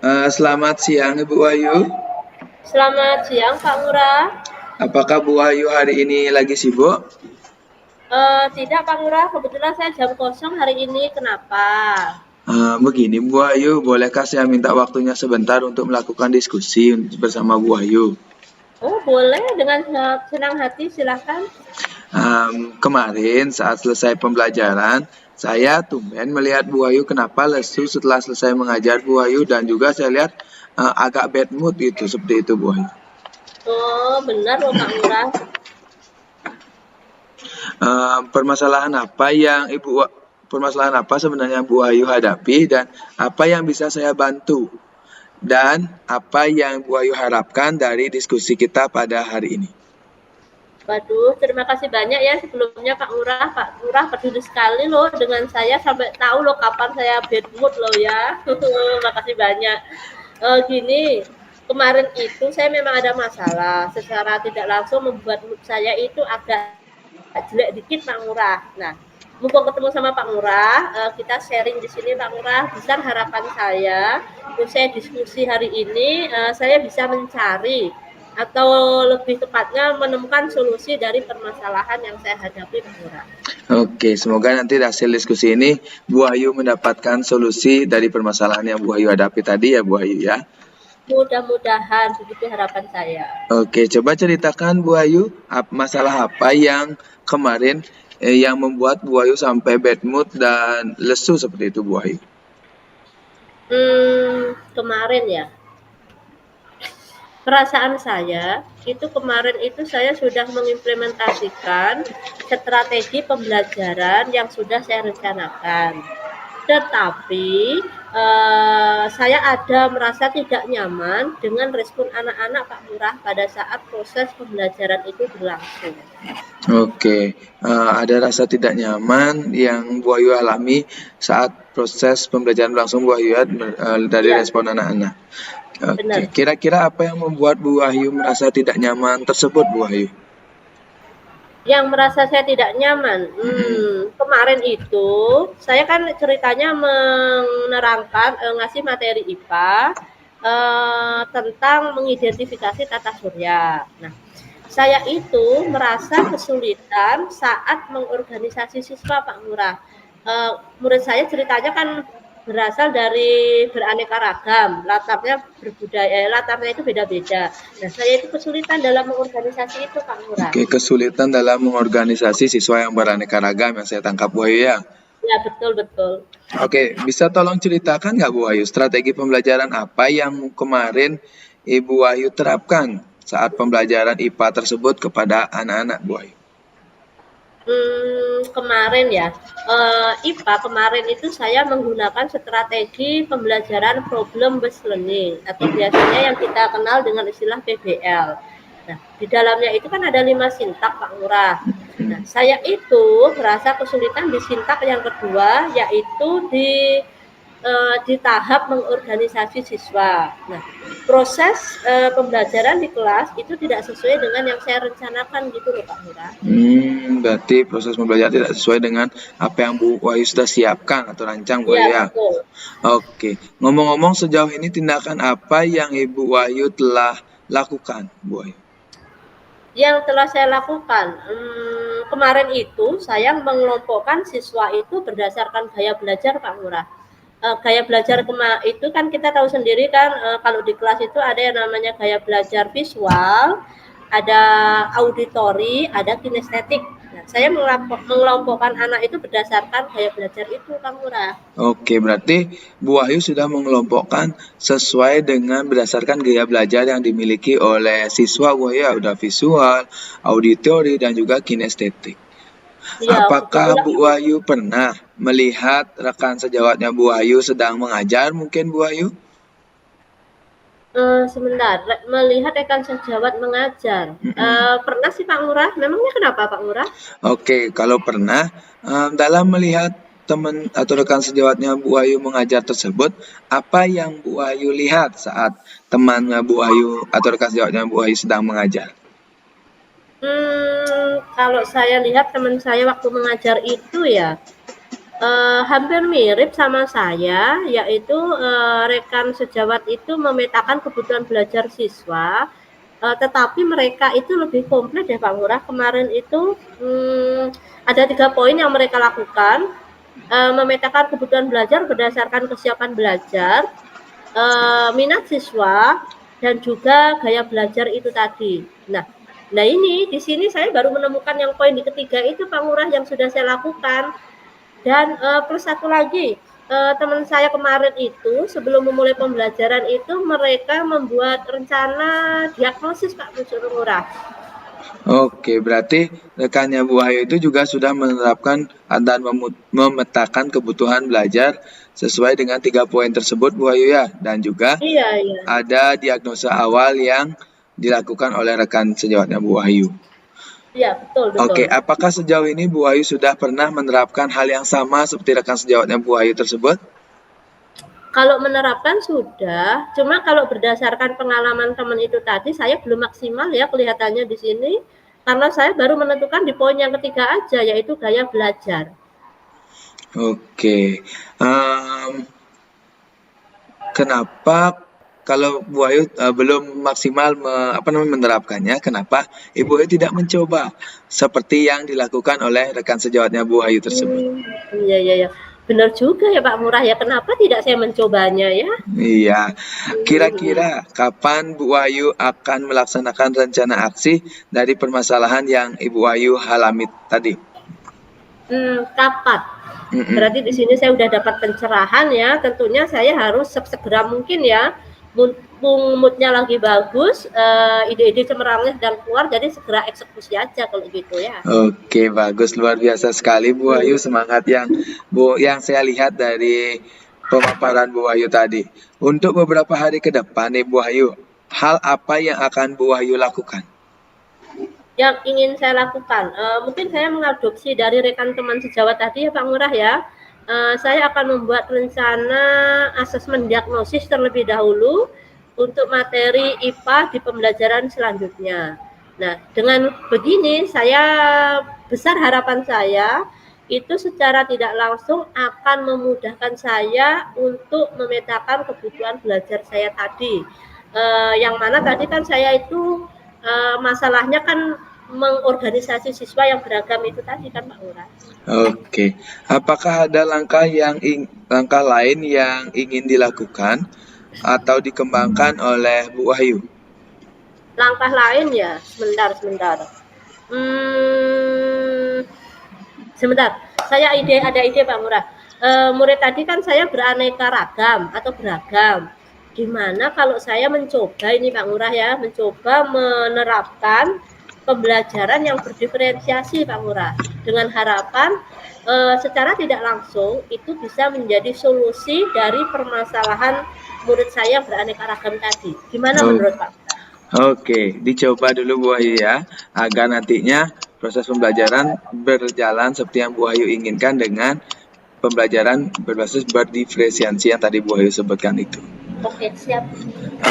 Selamat siang Ibu Wahyu. Selamat siang Pak Ngurah. Apakah Bu Wahyu hari ini lagi sibuk? Tidak Pak Ngurah, kebetulan saya jam kosong hari ini. Kenapa? Begini Bu Wahyu, bolehkah saya minta waktunya sebentar untuk melakukan diskusi bersama Bu Wahyu? Oh boleh, dengan senang hati silahkan. Kemarin saat selesai pembelajaran, saya tumben melihat Bu Wahyu kenapa lesu setelah selesai mengajar Bu Wahyu, dan juga saya lihat agak bad mood itu, seperti itu Bu Wahyu. Oh benar loh Pak Ngurah. Permasalahan apa yang permasalahan apa sebenarnya Bu Wahyu hadapi, dan apa yang bisa saya bantu? Dan apa yang Bu Ayu harapkan dari diskusi kita pada hari ini? Waduh, terima kasih banyak ya sebelumnya Pak Ngurah. Pak Ngurah peduli sekali loh dengan saya sampai tahu loh kapan saya bad mood loh ya. Makasih banyak. Gini, kemarin itu saya memang ada masalah. Secara tidak langsung membuat mood saya itu agak jelek dikit Pak Ngurah. Nah, mumpung ketemu sama Pak Ngurah, kita sharing di sini Pak Ngurah. Besar harapan saya, usai diskusi hari ini, saya bisa mencari atau lebih tepatnya menemukan solusi dari permasalahan yang saya hadapi Pak Ngurah. Oke, semoga nanti hasil diskusi ini Bu Ayu mendapatkan solusi dari permasalahan yang Bu Ayu hadapi tadi ya Bu Ayu ya. Mudah-mudahan begitu harapan saya. Oke, coba ceritakan Bu Ayu masalah apa yang kemarin yang membuat Bu Ayu sampai bad mood dan lesu seperti itu Bu Ayu. Kemarin ya, perasaan saya itu kemarin itu saya sudah mengimplementasikan strategi pembelajaran yang sudah saya rencanakan. Tetapi saya ada merasa tidak nyaman dengan respon anak-anak Pak Lurah pada saat proses pembelajaran itu berlangsung. Oke, ada rasa tidak nyaman yang Bu Ayu alami saat proses pembelajaran berlangsung Bu Ayu ya, dari Ya, respon anak-anak. Oke, benar. kira-kira apa yang membuat Bu Wahyu merasa tidak nyaman tersebut, Bu Wahyu? Yang merasa saya tidak nyaman, kemarin itu saya kan ceritanya menerangkan, ngasih materi IPA, tentang mengidentifikasi tata surya. Nah, saya itu merasa kesulitan saat mengorganisasi siswa Pak Lurah. Murid saya ceritanya kan berasal dari beraneka ragam, latarnya itu beda-beda. Nah, saya itu kesulitan dalam mengorganisasi itu Pak Lurah. Oke, kesulitan dalam mengorganisasi siswa yang beraneka ragam yang saya tangkap, Bu Wahyu ya. Ya, betul betul. Oke, bisa tolong ceritakan nggak Bu Wahyu, strategi pembelajaran apa yang kemarin Ibu Wahyu terapkan saat pembelajaran IPA tersebut kepada anak-anak, Bu Wahyu? Kemarin ya, IPA kemarin itu saya menggunakan strategi pembelajaran problem based learning atau biasanya yang kita kenal dengan istilah PBL. Nah, di dalamnya itu kan ada 5 sintak Pak Ngurah. Nah, saya itu merasa kesulitan di sintak yang kedua, yaitu di tahap mengorganisasi siswa. Nah, proses pembelajaran di kelas itu tidak sesuai dengan yang saya rencanakan gitu loh Pak Ngurah. Berarti proses pembelajaran tidak sesuai dengan apa yang Bu Wahyu sudah siapkan atau rancang, Bu Iya, Wahyu ya. betul. Oke, ngomong-ngomong sejauh ini tindakan apa yang Ibu Wahyu telah lakukan, Bu Wahyu? Yang telah saya lakukan, kemarin itu saya mengelompokkan siswa itu berdasarkan gaya belajar Pak Ngurah. Gaya belajar itu kan kita tahu sendiri kan, kalau di kelas itu ada yang namanya gaya belajar visual, ada auditori, ada kinestetik. Nah, saya mengelompokkan anak itu berdasarkan gaya belajar itu Pak Ngurah. Oke, berarti Bu Wahyu sudah mengelompokkan sesuai dengan berdasarkan gaya belajar yang dimiliki oleh siswa Bu Wahyu ya, udah visual, auditori, dan juga kinestetik. Iya, Apakah kebetulan. Bu Wahyu pernah melihat rekan sejawatnya Bu Wahyu sedang mengajar mungkin Bu Wahyu? Sebentar, melihat rekan sejawat mengajar. Pernah sih Pak Ngurah, memangnya kenapa Pak Ngurah? Oke, kalau pernah, dalam melihat teman atau rekan sejawatnya Bu Wahyu mengajar tersebut, apa yang Bu Wahyu lihat saat temannya Bu Wahyu atau rekan sejawatnya Bu Wahyu sedang mengajar? Kalau saya lihat teman saya waktu mengajar itu ya, Hampir mirip sama saya, yaitu, rekan sejawat itu memetakan kebutuhan belajar siswa, tetapi mereka itu lebih komplit ya Pak Ngurah. Kemarin itu, ada 3 poin yang mereka lakukan, memetakan kebutuhan belajar berdasarkan kesiapan belajar, minat siswa, dan juga gaya belajar itu tadi. Nah ini di sini saya baru menemukan yang poin di ketiga itu Pak Ngurah yang sudah saya lakukan. Dan plus satu lagi, teman saya kemarin itu sebelum memulai pembelajaran itu mereka membuat rencana diagnosis Pak Ngurah. Oke, berarti rekannya Bu Wahyu itu juga sudah menerapkan dan memetakan kebutuhan belajar sesuai dengan 3 poin tersebut Bu Wahyu ya. Dan juga Iya. ada diagnosa awal yang dilakukan oleh rekan sejawatnya Bu Wahyu. Iya, betul. Oke, apakah sejauh ini Bu Wahyu sudah pernah menerapkan hal yang sama seperti rekan sejawatnya Bu Wahyu tersebut? Kalau menerapkan sudah, cuma kalau berdasarkan pengalaman teman itu tadi, saya belum maksimal ya kelihatannya di sini, karena saya baru menentukan di poin yang ketiga aja, yaitu gaya belajar. Oke, kenapa kalau Bu Wahyu belum maksimal menerapkannya, kenapa Ibu Wahyu tidak mencoba seperti yang dilakukan oleh rekan sejawatnya Bu Wahyu tersebut? Iya. Benar juga ya Pak Murah ya, kenapa tidak saya mencobanya ya? Iya, kira-kira kapan Bu Wahyu akan melaksanakan rencana aksi dari permasalahan yang Ibu Wahyu alami tadi? Kapan? Berarti di sini saya udah dapat pencerahan ya, tentunya saya harus segera mungkin ya, mumpung moodnya lagi bagus, ide-ide cemerlangnya sedang keluar, jadi segera eksekusi aja kalau gitu ya. Oke, bagus, luar biasa sekali Bu Wahyu, semangat yang saya lihat dari pemaparan Bu Wahyu tadi. Untuk beberapa hari ke depan nih Bu Wahyu, hal apa yang akan Bu Wahyu lakukan? Yang ingin saya lakukan, mungkin saya mengadopsi dari rekan teman sejawat tadi ya Pak Ngurah ya. Saya akan membuat rencana asesmen diagnosis terlebih dahulu untuk materi IPA di pembelajaran selanjutnya. Nah, dengan begini besar harapan saya itu secara tidak langsung akan memudahkan saya untuk memetakan kebutuhan belajar saya tadi. Yang mana tadi kan saya itu masalahnya kan mengorganisasi siswa yang beragam itu tadi kan Pak Ngurah. Oke, apakah ada langkah lain yang ingin dilakukan atau dikembangkan oleh Bu Wahyu? Langkah lain ya, sebentar. Sebentar, saya ada ide Pak Ngurah. Murid tadi kan saya beraneka ragam atau beragam. Gimana kalau saya mencoba ini Pak Ngurah ya, mencoba menerapkan pembelajaran yang berdiferensiasi Pak Ngurah, dengan harapan secara tidak langsung itu bisa menjadi solusi dari permasalahan murid saya yang beraneka ragam tadi. Gimana menurut Pak? Oke, dicoba dulu Bu Wahyu ya, agar nantinya proses pembelajaran berjalan seperti yang Bu Wahyu inginkan dengan pembelajaran berbasis berdiferensiasi yang tadi Bu Wahyu sebutkan itu. Oke, siap.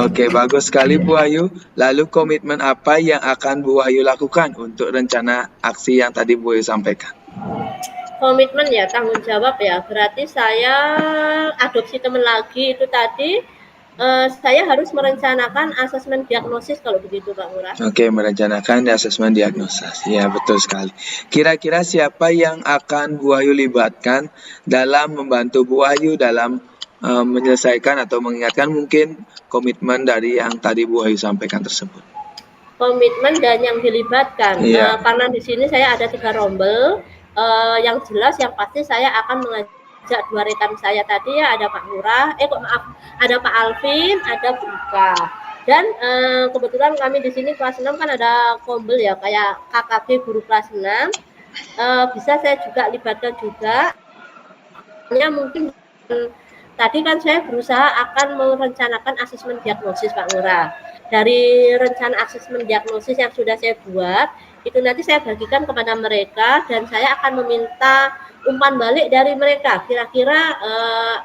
Oke, bagus sekali Bu Wahyu. Lalu komitmen apa yang akan Bu Wahyu lakukan untuk rencana aksi yang tadi Bu Wahyu sampaikan? Komitmen ya, tanggung jawab ya. Berarti saya adopsi teman lagi itu tadi, saya harus merencanakan asesmen diagnosis kalau begitu Pak Ngurah. Oke, merencanakan asesmen diagnosis. Ya, betul sekali. Kira-kira siapa yang akan Bu Wahyu libatkan dalam membantu Bu Wahyu dalam menyelesaikan atau mengingatkan mungkin komitmen dari yang tadi Bu Wahyu sampaikan tersebut? Komitmen dan yang dilibatkan, karena di sini saya ada 3 rombel, yang jelas yang pasti saya akan mengajak 2 rekan saya tadi ya, ada Pak Ngurah, ada Pak Alvin, ada Bu Ika. Dan kebetulan kami di sini kelas 6 kan ada kombel ya, kayak KKB guru kelas 6, bisa saya juga libatkan juga. Ya mungkin tadi kan saya berusaha akan merencanakan asesmen diagnosis Pak Ngurah. Dari rencana asesmen diagnosis yang sudah saya buat, itu nanti saya bagikan kepada mereka dan saya akan meminta umpan balik dari mereka. Kira-kira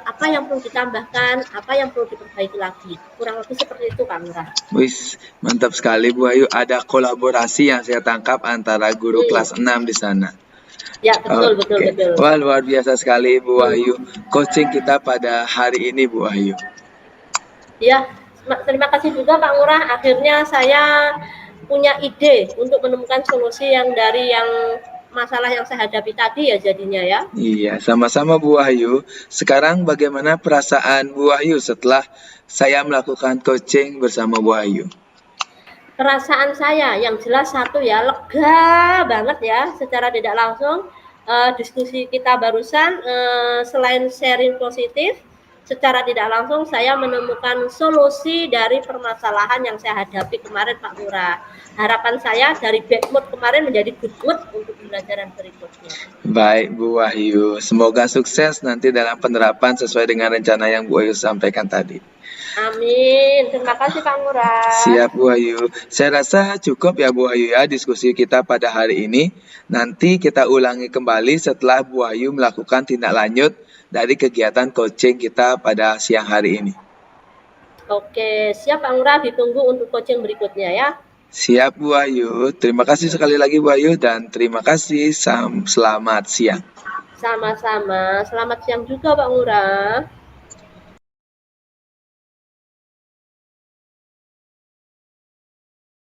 apa yang perlu ditambahkan, apa yang perlu diperbaiki lagi. Kurang lebih seperti itu Pak Ngurah. Wis, mantap sekali Bu Wahyu. Ada kolaborasi yang saya tangkap antara guru kelas 6 di sana. Ya, betul, betul, Oke, betul. wah luar biasa sekali Bu Wahyu coaching kita pada hari ini Bu Wahyu. Ya, terima kasih juga Pak Ngurah. Akhirnya saya punya ide untuk menemukan solusi yang dari yang masalah yang saya hadapi tadi ya jadinya ya. Iya, sama-sama Bu Wahyu. Sekarang bagaimana perasaan Bu Wahyu setelah saya melakukan coaching bersama Bu Wahyu? Perasaan saya yang jelas satu ya, lega banget ya secara tidak langsung. Diskusi kita barusan selain sharing positif, secara tidak langsung saya menemukan solusi dari permasalahan yang saya hadapi kemarin Pak Lurah. Harapan saya dari bad mood kemarin menjadi good mood untuk pembelajaran berikutnya. Baik Bu Wahyu, semoga sukses nanti dalam penerapan sesuai dengan rencana yang Bu Wahyu sampaikan tadi. Amin. Terima kasih Pak Ngurah. Siap Bu Wahyu. Saya rasa cukup ya Bu Wahyu ya diskusi kita pada hari ini. Nanti kita ulangi kembali setelah Bu Wahyu melakukan tindak lanjut dari kegiatan coaching kita pada siang hari ini. Oke, siap Pak Ngurah, ditunggu untuk coaching berikutnya ya. Siap Bu Wahyu. Terima kasih sekali lagi Bu Wahyu dan terima kasih. Selamat siang. Sama-sama. Selamat siang juga Pak Ngurah.